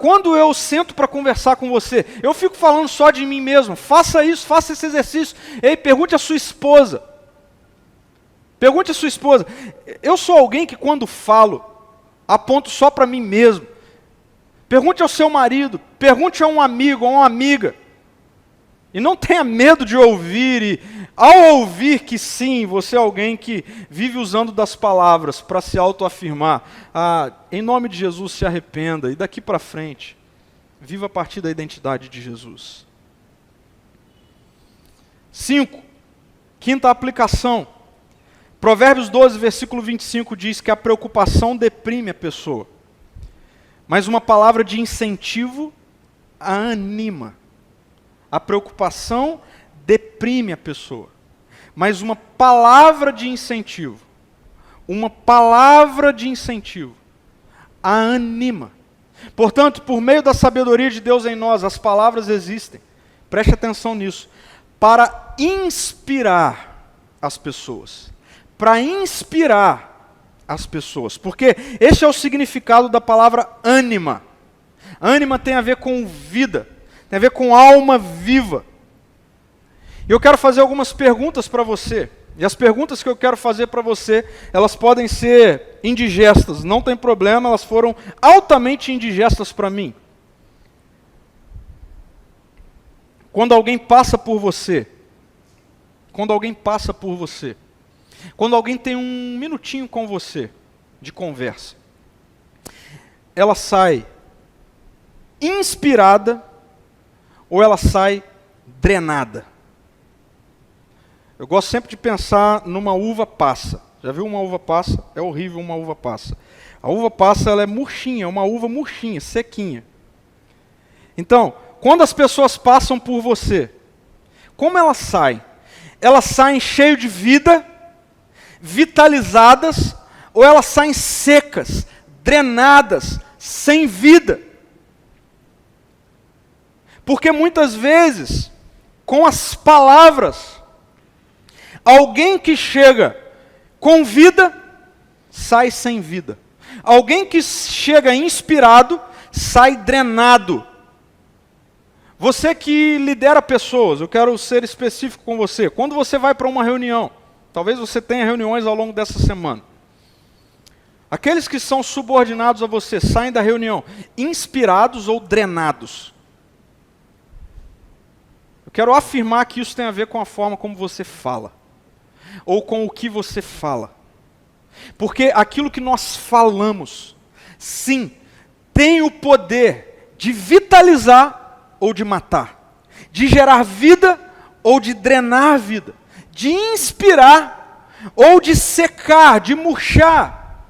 quando eu sento para conversar com você, eu fico falando só de mim mesmo. Faça isso, faça esse exercício. Ei, pergunte à sua esposa. Pergunte à sua esposa: eu sou alguém que quando falo, aponto só para mim mesmo? Pergunte ao seu marido, pergunte a um amigo, a uma amiga. E não tenha medo de ouvir, e ao ouvir que sim, você é alguém que vive usando das palavras para se autoafirmar, em nome de Jesus se arrependa, e daqui para frente, viva a partir da identidade de Jesus. 5. Quinta aplicação. Provérbios 12, versículo 25 diz que a preocupação deprime a pessoa, mas uma palavra de incentivo a anima. A preocupação deprime a pessoa, mas uma palavra de incentivo a anima. Portanto, por meio da sabedoria de Deus em nós, as palavras existem, preste atenção nisso, para inspirar as pessoas. Para inspirar as pessoas, porque esse é o significado da palavra ânima. Ânima tem a ver com vida, tem a ver com alma viva. E eu quero fazer algumas perguntas para você, e as perguntas que eu quero fazer para você, elas podem ser indigestas, não tem problema, elas foram altamente indigestas para mim. Quando alguém passa por você, quando alguém tem um minutinho com você, de conversa, ela sai inspirada ou ela sai drenada? Eu gosto sempre de pensar numa uva passa. Já viu uma uva passa? É horrível uma uva passa. A uva passa, ela é murchinha, é uma uva murchinha, sequinha. Então, quando as pessoas passam por você, como elas saem? Elas saem cheias de vida, vitalizadas, ou elas saem secas, drenadas, sem vida? Porque muitas vezes, com as palavras, alguém que chega com vida, sai sem vida. Alguém que chega inspirado, sai drenado. Você que lidera pessoas, eu quero ser específico com você. Quando você vai para uma reunião, talvez você tenha reuniões ao longo dessa semana. Aqueles que são subordinados a você saem da reunião inspirados ou drenados? Eu quero afirmar que isso tem a ver com a forma como você fala, ou com o que você fala. Porque aquilo que nós falamos, sim, tem o poder de vitalizar ou de matar, de gerar vida ou de drenar a vida, de inspirar ou de secar, de murchar.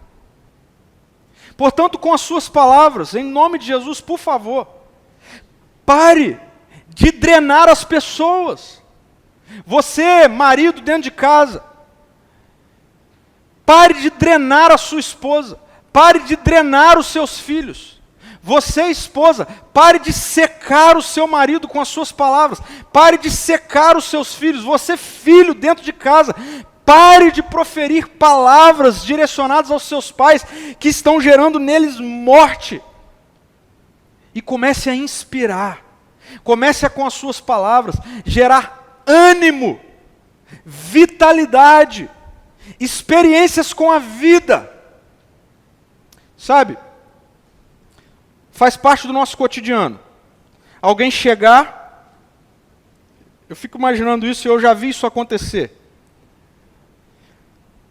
Portanto, com as suas palavras, em nome de Jesus, por favor, pare de drenar as pessoas. Você, marido dentro de casa, pare de drenar a sua esposa, pare de drenar os seus filhos. Você, esposa, pare de secar o seu marido com as suas palavras, pare de secar os seus filhos. Você, filho dentro de casa, pare de proferir palavras direcionadas aos seus pais que estão gerando neles morte. E comece a inspirar, comece a, com as suas palavras, gerar ânimo, vitalidade, experiências com a vida. Sabe, faz parte do nosso cotidiano. Alguém chegar, eu fico imaginando isso e eu já vi isso acontecer.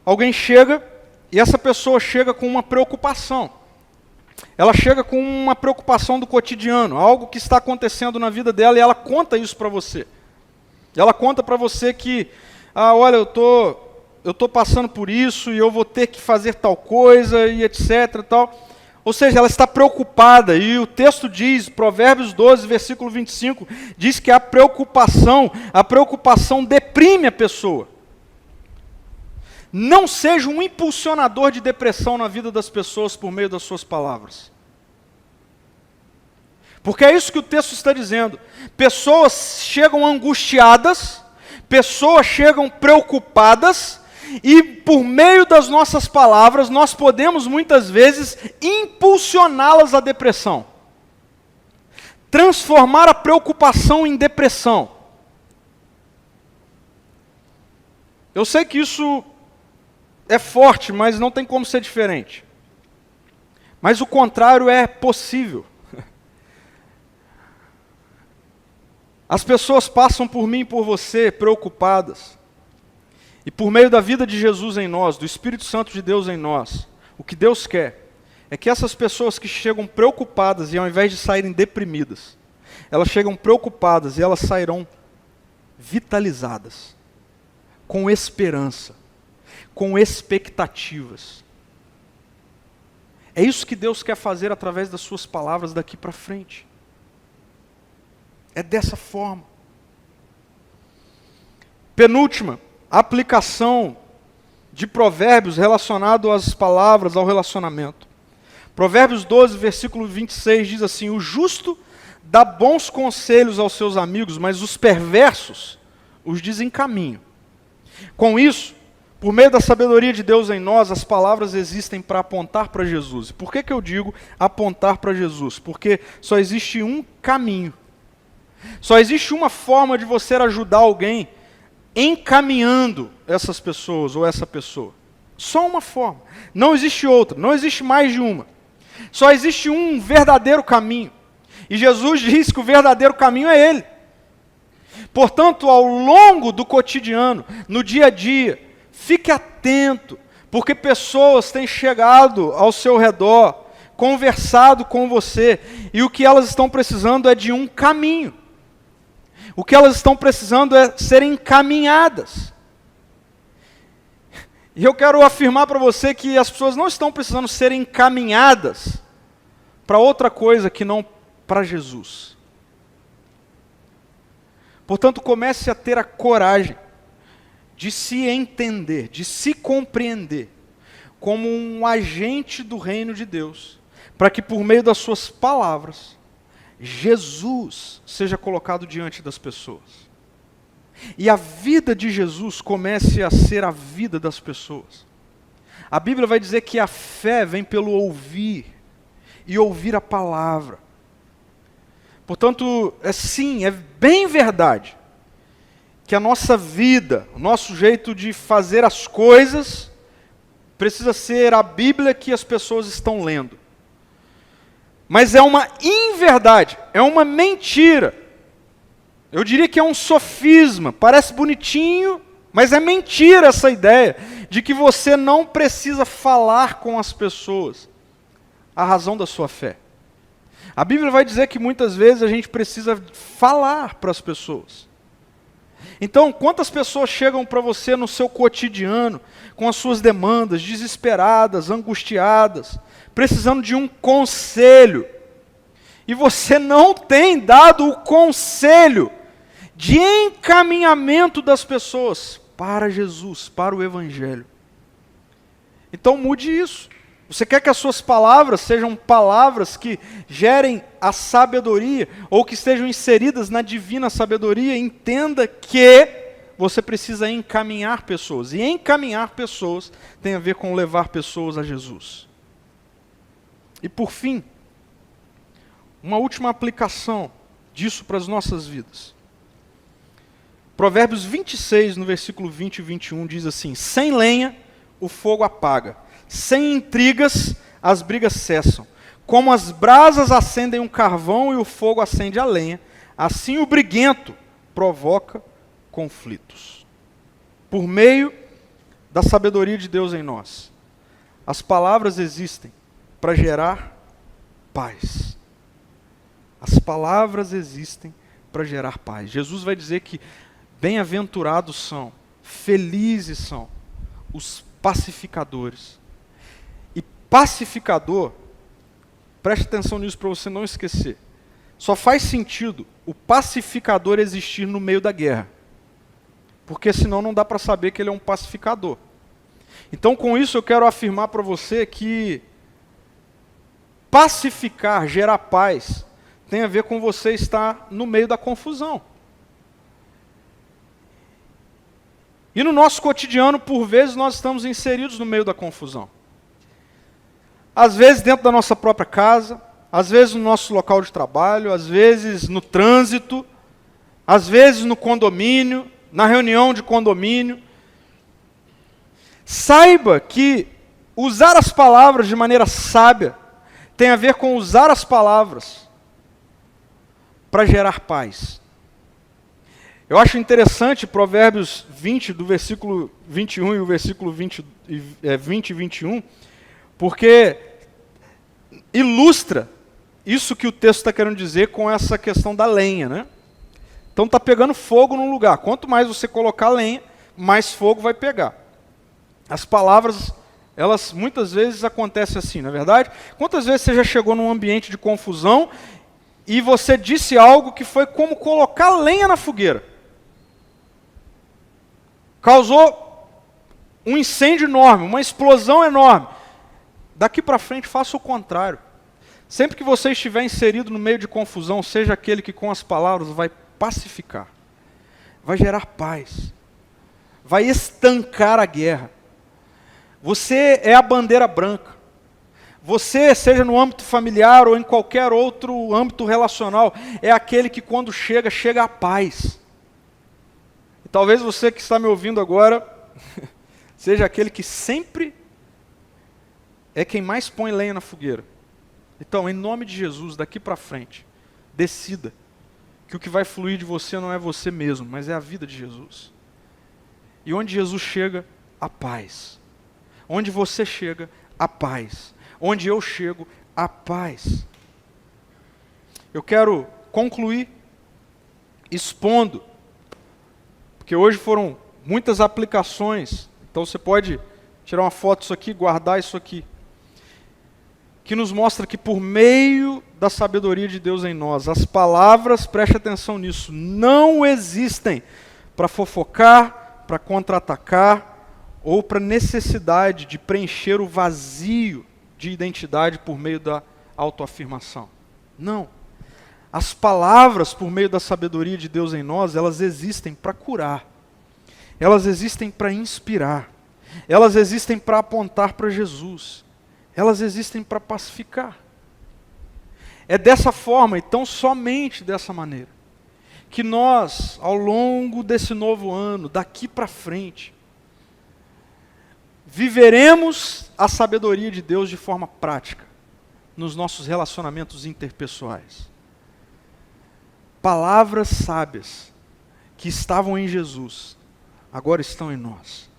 Alguém chega e essa pessoa chega com uma preocupação. Ela chega com uma preocupação do cotidiano, algo que está acontecendo na vida dela, e ela conta isso para você. Ela conta para você que, olha, eu tô passando por isso e eu vou ter que fazer tal coisa e etc. Tal. Ou seja, ela está preocupada, e o texto diz, Provérbios 12, versículo 25, diz que a preocupação deprime a pessoa. Não seja um impulsionador de depressão na vida das pessoas por meio das suas palavras. Porque é isso que o texto está dizendo. Pessoas chegam angustiadas, pessoas chegam preocupadas, e por meio das nossas palavras, nós podemos muitas vezes impulsioná-las à depressão. Transformar a preocupação em depressão. Eu sei que isso é forte, mas não tem como ser diferente. Mas o contrário é possível. As pessoas passam por mim e por você preocupadas. E por meio da vida de Jesus em nós, do Espírito Santo de Deus em nós, o que Deus quer é que essas pessoas que chegam preocupadas, e ao invés de saírem deprimidas, elas chegam preocupadas e elas sairão vitalizadas, com esperança, com expectativas. É isso que Deus quer fazer através das suas palavras daqui para frente. É dessa forma. Penúltima, aplicação de provérbios relacionado às palavras, ao relacionamento. Provérbios 12, versículo 26 diz assim: o justo dá bons conselhos aos seus amigos, mas os perversos os desencaminham. Com isso, por meio da sabedoria de Deus em nós, as palavras existem para apontar para Jesus. Por que eu digo apontar para Jesus? Porque só existe um caminho. Só existe uma forma de você ajudar alguém encaminhando essas pessoas ou essa pessoa. Só uma forma. Não existe outra, não existe mais de uma. Só existe um verdadeiro caminho. E Jesus diz que o verdadeiro caminho é Ele. Portanto, ao longo do cotidiano, no dia a dia, fique atento, porque pessoas têm chegado ao seu redor, conversado com você, e o que elas estão precisando é de um caminho. O que elas estão precisando é serem encaminhadas. E eu quero afirmar para você que as pessoas não estão precisando ser encaminhadas para outra coisa que não para Jesus. Portanto, comece a ter a coragem de se entender, de se compreender como um agente do reino de Deus, para que por meio das suas palavras, Jesus seja colocado diante das pessoas. E a vida de Jesus comece a ser a vida das pessoas. A Bíblia vai dizer que a fé vem pelo ouvir, e ouvir a palavra. Portanto, é bem verdade, que a nossa vida, o nosso jeito de fazer as coisas, precisa ser a Bíblia que as pessoas estão lendo. Mas é uma inverdade, é uma mentira. Eu diria que é um sofisma, parece bonitinho, mas é mentira essa ideia de que você não precisa falar com as pessoas a razão da sua fé. A Bíblia vai dizer que muitas vezes a gente precisa falar para as pessoas. Então, quantas pessoas chegam para você no seu cotidiano, com as suas demandas, desesperadas, angustiadas, precisando de um conselho, e você não tem dado o conselho de encaminhamento das pessoas para Jesus, para o Evangelho. Então mude isso. Você quer que as suas palavras sejam palavras que gerem a sabedoria, ou que estejam inseridas na divina sabedoria? Entenda que você precisa encaminhar pessoas. E encaminhar pessoas tem a ver com levar pessoas a Jesus. E por fim, uma última aplicação disso para as nossas vidas. Provérbios 26, no versículo 20 e 21, diz assim: sem lenha o fogo apaga, sem intrigas as brigas cessam. Como as brasas acendem um carvão e o fogo acende a lenha, assim o briguento provoca conflitos. Por meio da sabedoria de Deus em nós, as palavras existem para gerar paz. As palavras existem para gerar paz. Jesus vai dizer que bem-aventurados são, felizes são os pacificadores. E pacificador, preste atenção nisso para você não esquecer, só faz sentido o pacificador existir no meio da guerra, porque senão não dá para saber que ele é um pacificador. Então, com isso eu quero afirmar para você que pacificar, gerar paz, tem a ver com você estar no meio da confusão. E no nosso cotidiano, por vezes, nós estamos inseridos no meio da confusão. Às vezes dentro da nossa própria casa, às vezes no nosso local de trabalho, às vezes no trânsito, às vezes no condomínio, na reunião de condomínio. Saiba que usar as palavras de maneira sábia tem a ver com usar as palavras para gerar paz. Eu acho interessante Provérbios 20, do versículo 21 e o versículo 20 e 21, porque ilustra isso que o texto está querendo dizer com essa questão da lenha, né? Então está pegando fogo num lugar. Quanto mais você colocar lenha, mais fogo vai pegar. As palavras, elas muitas vezes acontecem assim, não é verdade? Quantas vezes você já chegou num ambiente de confusão e você disse algo que foi como colocar lenha na fogueira? Causou um incêndio enorme, uma explosão enorme. Daqui para frente, faça o contrário. Sempre que você estiver inserido no meio de confusão, seja aquele que com as palavras vai pacificar, vai gerar paz, vai estancar a guerra. Você é a bandeira branca. Você, seja no âmbito familiar ou em qualquer outro âmbito relacional, é aquele que quando chega, chega a paz. E talvez você que está me ouvindo agora, seja aquele que sempre é quem mais põe lenha na fogueira. Então, em nome de Jesus, daqui para frente, decida que o que vai fluir de você não é você mesmo, mas é a vida de Jesus. E onde Jesus chega, a paz. Onde você chega, a paz. Onde eu chego, a paz. Eu quero concluir expondo, porque hoje foram muitas aplicações, então você pode tirar uma foto disso aqui, guardar isso aqui, que nos mostra que por meio da sabedoria de Deus em nós, as palavras, preste atenção nisso, não existem para fofocar, para contra-atacar, ou para necessidade de preencher o vazio de identidade por meio da autoafirmação. Não. As palavras, por meio da sabedoria de Deus em nós, elas existem para curar. Elas existem para inspirar. Elas existem para apontar para Jesus. Elas existem para pacificar. É dessa forma, e tão somente dessa maneira, que nós, ao longo desse novo ano, daqui para frente, viveremos a sabedoria de Deus de forma prática, nos nossos relacionamentos interpessoais. Palavras sábias que estavam em Jesus, agora estão em nós.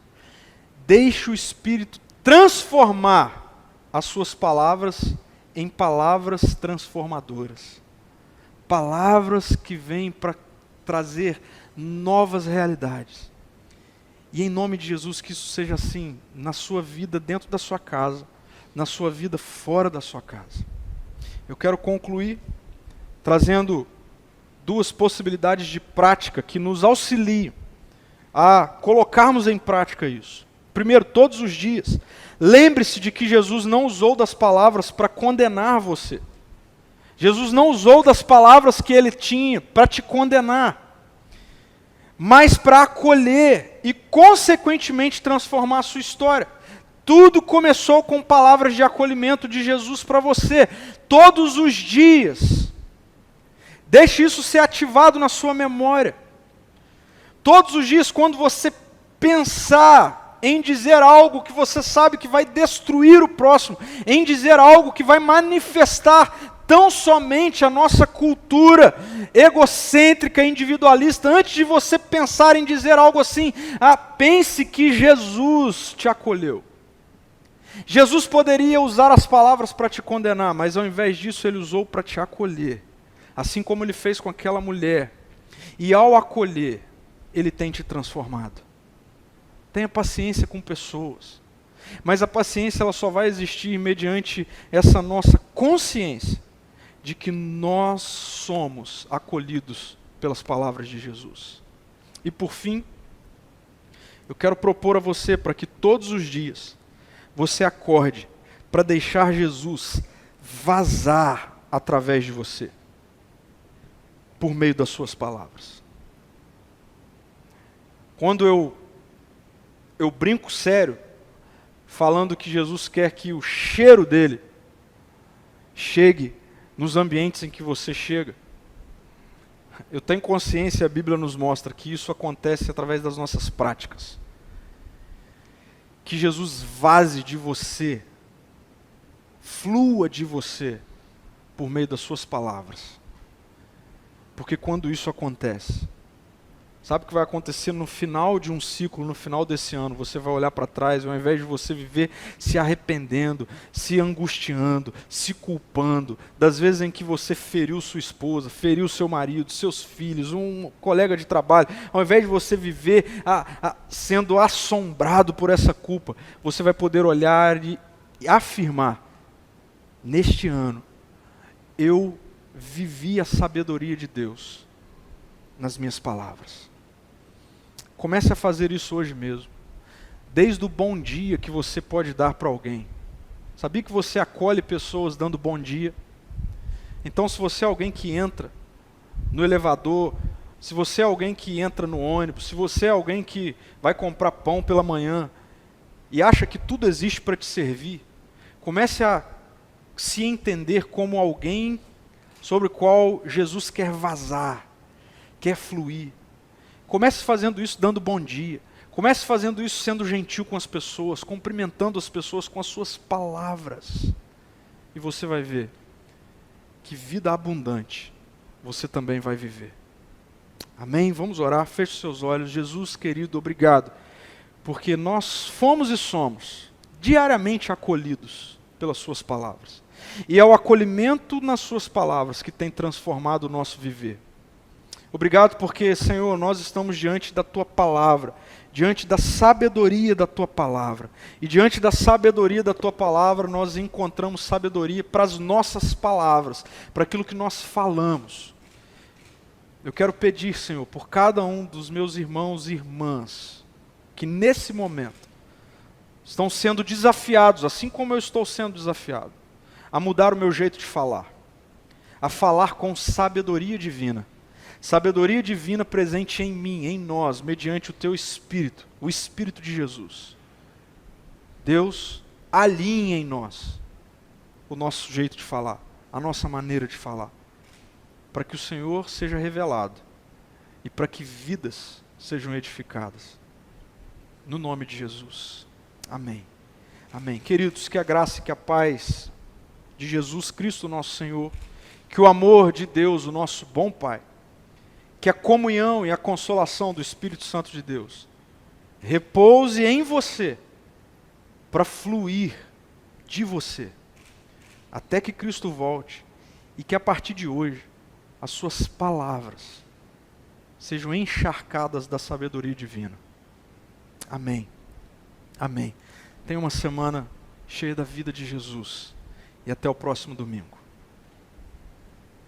Deixe o Espírito transformar as suas palavras em palavras transformadoras. Palavras que vêm para trazer novas realidades. E em nome de Jesus, que isso seja assim na sua vida dentro da sua casa, na sua vida fora da sua casa. Eu quero concluir trazendo duas possibilidades de prática que nos auxiliam a colocarmos em prática isso. Primeiro, todos os dias, lembre-se de que Jesus não usou das palavras para condenar você. Jesus não usou das palavras que ele tinha para te condenar, mas para acolher e, consequentemente, transformar a sua história. Tudo começou com palavras de acolhimento de Jesus para você, todos os dias. Deixe isso ser ativado na sua memória. Todos os dias, quando você pensar em dizer algo que você sabe que vai destruir o próximo, em dizer algo que vai manifestar tão somente a nossa cultura egocêntrica, individualista, antes de você pensar em dizer algo assim, pense que Jesus te acolheu. Jesus poderia usar as palavras para te condenar, mas ao invés disso ele usou para te acolher, assim como ele fez com aquela mulher. E ao acolher, ele tem te transformado. Tenha paciência com pessoas, mas a paciência ela só vai existir mediante essa nossa consciência de que nós somos acolhidos pelas palavras de Jesus. E por fim, eu quero propor a você para que todos os dias você acorde para deixar Jesus vazar através de você, por meio das suas palavras. Quando eu brinco sério, falando que Jesus quer que o cheiro dele chegue nos ambientes em que você chega, eu tenho consciência, a Bíblia nos mostra que isso acontece através das nossas práticas. Que Jesus vaze de você, flua de você, por meio das suas palavras. Porque quando isso acontece, sabe o que vai acontecer no final de um ciclo, no final desse ano? Você vai olhar para trás e ao invés de você viver se arrependendo, se angustiando, se culpando, das vezes em que você feriu sua esposa, feriu seu marido, seus filhos, um colega de trabalho, ao invés de você viver sendo assombrado por essa culpa, você vai poder olhar e afirmar, neste ano, eu vivi a sabedoria de Deus nas minhas palavras. Comece a fazer isso hoje mesmo. Desde o bom dia que você pode dar para alguém. Sabia que você acolhe pessoas dando bom dia? Então, se você é alguém que entra no elevador, se você é alguém que entra no ônibus, se você é alguém que vai comprar pão pela manhã e acha que tudo existe para te servir, comece a se entender como alguém sobre o qual Jesus quer vazar, quer fluir. Comece fazendo isso dando bom dia. Comece fazendo isso sendo gentil com as pessoas, cumprimentando as pessoas com as suas palavras. E você vai ver que vida abundante você também vai viver. Amém? Vamos orar, feche seus olhos. Jesus querido, obrigado, porque nós fomos e somos diariamente acolhidos pelas suas palavras. E é o acolhimento nas suas palavras que tem transformado o nosso viver. Obrigado porque, Senhor, nós estamos diante da Tua palavra, diante da sabedoria da Tua palavra. E diante da sabedoria da Tua palavra, nós encontramos sabedoria para as nossas palavras, para aquilo que nós falamos. Eu quero pedir, Senhor, por cada um dos meus irmãos e irmãs, que nesse momento estão sendo desafiados, assim como eu estou sendo desafiado, a mudar o meu jeito de falar, a falar com sabedoria divina. Sabedoria divina presente em mim, em nós, mediante o Teu Espírito, o Espírito de Jesus. Deus, alinhe em nós o nosso jeito de falar, a nossa maneira de falar, para que o Senhor seja revelado e para que vidas sejam edificadas. No nome de Jesus. Amém. Amém. Queridos, que a graça e que a paz de Jesus Cristo, nosso Senhor, que o amor de Deus, o nosso bom Pai, que a comunhão e a consolação do Espírito Santo de Deus repouse em você para fluir de você até que Cristo volte e que a partir de hoje as suas palavras sejam encharcadas da sabedoria divina. Amém. Amém. Tenha uma semana cheia da vida de Jesus. E até o próximo domingo.